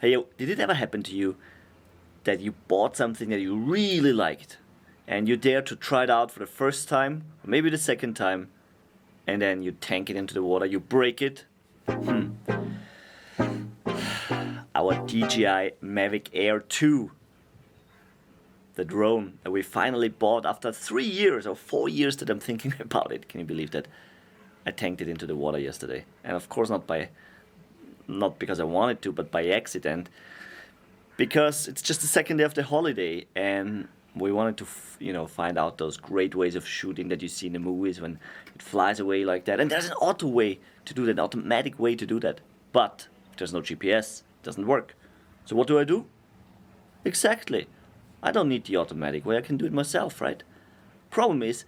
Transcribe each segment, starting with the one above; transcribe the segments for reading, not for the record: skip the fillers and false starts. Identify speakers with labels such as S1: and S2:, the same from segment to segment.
S1: Hey, did it ever happen to you that you bought something that you really liked and you dare to try it out for the first time, or maybe the second time, and then you tank it into the water, you break it? Our DJI Mavic Air2, the drone that we finally bought after 3 years or 4 years that I'm thinking about it. Can you believe that? I tanked it into the water yesterday, and of course not because I wanted to, but by accident, because it's just the second day of the holiday, and we wanted to find out those great ways of shooting that you see in the movies when it flies away like that. And there's an auto way to do that, an automatic way to do that, but there's no GPS, it doesn't work. So what do? Exactly, I don't need the automatic way, I can do it myself, right? Problem is,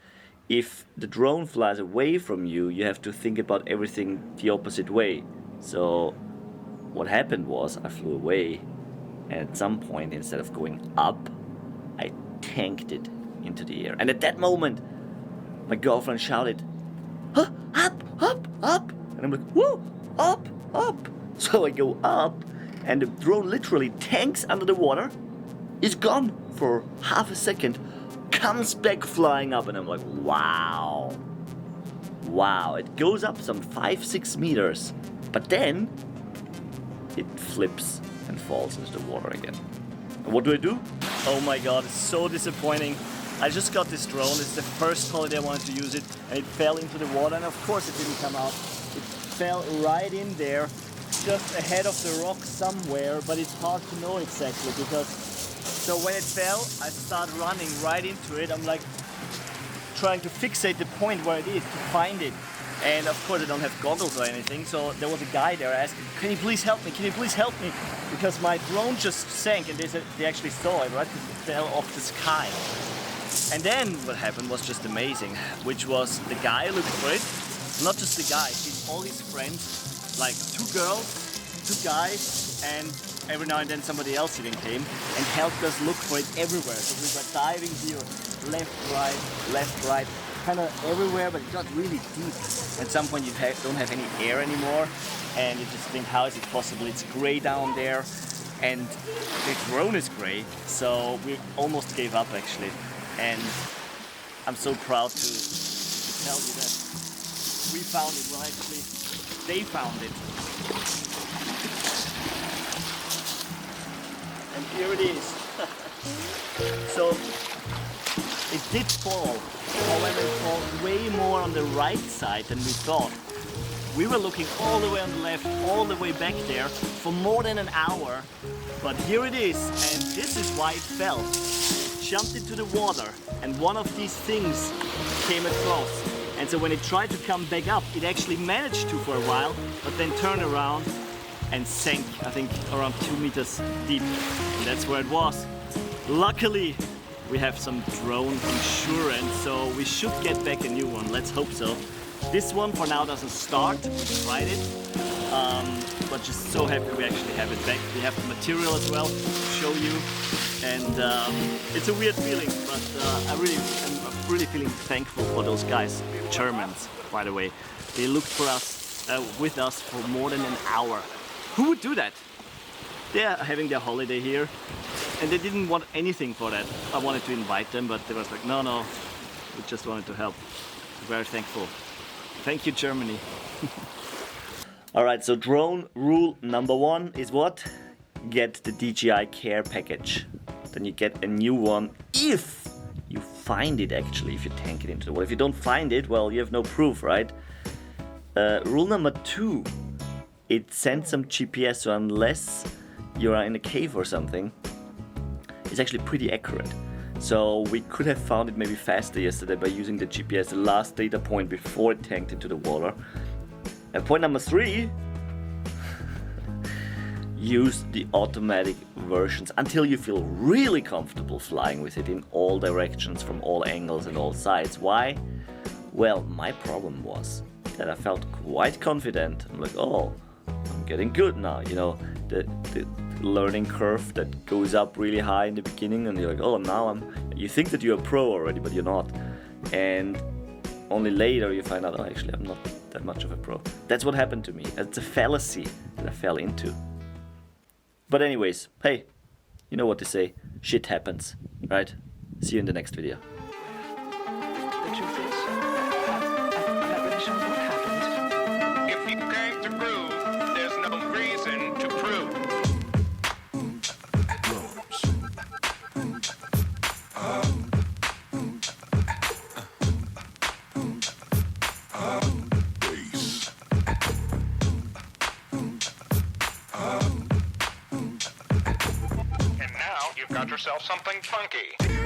S1: if the drone flies away from you, you have to think about everything the opposite way. So what happened was I flew away, and at some point, instead of going up, I tanked it into the air. And at that moment, my girlfriend shouted, huh, up. And I'm like, whoa, up. So I go up, and the drone literally tanks under the water, is gone for half a second, comes back flying up, and I'm like, wow. It goes up some 5-6 meters, but then it flips and falls into the water again. And what do? Oh my god, it's so disappointing. I just got this drone, it's the first holiday I wanted to use it, and it fell into the water, and of course it didn't come out. It fell right in there, just ahead of the rock somewhere, but it's hard to know exactly because... So when it fell, I started running right into it. I'm like trying to fixate the point where it is, to find it. And of course I don't have goggles or anything, so there was a guy there asking, can you please help me? Because my drone just sank, and they actually saw it, right? Because it fell off the sky. And then what happened was just amazing, which was the guy looked for it. Not just the guy, all his friends, like 2 girls, 2 guys, and every now and then somebody else even came and helped us look for it everywhere. So we were diving here, left, right, kind of everywhere, but it got really deep. At some point you don't have any air anymore, and you just think, how is it possible? It's gray down there, and the drone is gray, so we almost gave up actually. And I'm so proud to tell you that we found it. Well, actually, they found it. And here it is. So it did fall. However, it fell way more on the right side than we thought. We were looking all the way on the left, all the way back there for more than an hour. But here it is, and this is why it fell. It jumped into the water, and one of these things came across. And so when it tried to come back up, it actually managed to for a while, but then turned around and sank, I think, around 2 meters deep. And that's where it was. Luckily, we have some drone insurance, so we should get back a new one. Let's hope so. This one for now doesn't start. We tried it, but just so happy we actually have it back. We have the material as well to show you, and it's a weird feeling, but I'm really feeling thankful for those guys, Germans, by the way. They looked for us, with us for more than an hour. Who would do that? They're having their holiday here, and they didn't want anything for that. I wanted to invite them, but they was like, no, we just wanted to help. Very thankful. Thank you, Germany. Alright, so drone rule number 1 is what? Get the DJI Care package. Then you get a new one if you find it actually, if you tank it into the water. If you don't find it, well, you have no proof, right? Rule number 2, it sends some GPS, so unless you are in a cave or something, it's actually pretty accurate. So we could have found it maybe faster yesterday by using the GPS, the last data point before it tanked into the water. And point number 3, use the automatic versions until you feel really comfortable flying with it in all directions, from all angles and all sides. Why? Well, my problem was that I felt quite confident. I'm like, oh, I'm getting good now, you know, the learning curve that goes up really high in the beginning, and you're like, oh, now you think that you're a pro already, but you're not. And only later you find out, oh, actually I'm not that much of a pro. That's what happened to me. It's a fallacy that I fell into. But anyways, hey, you know what to say. Shit happens, right? See you in the next video.
S2: The truth is, I'm not really sure what happened.
S3: If you came to prove, there's no reason to prove. And now you've got yourself something funky.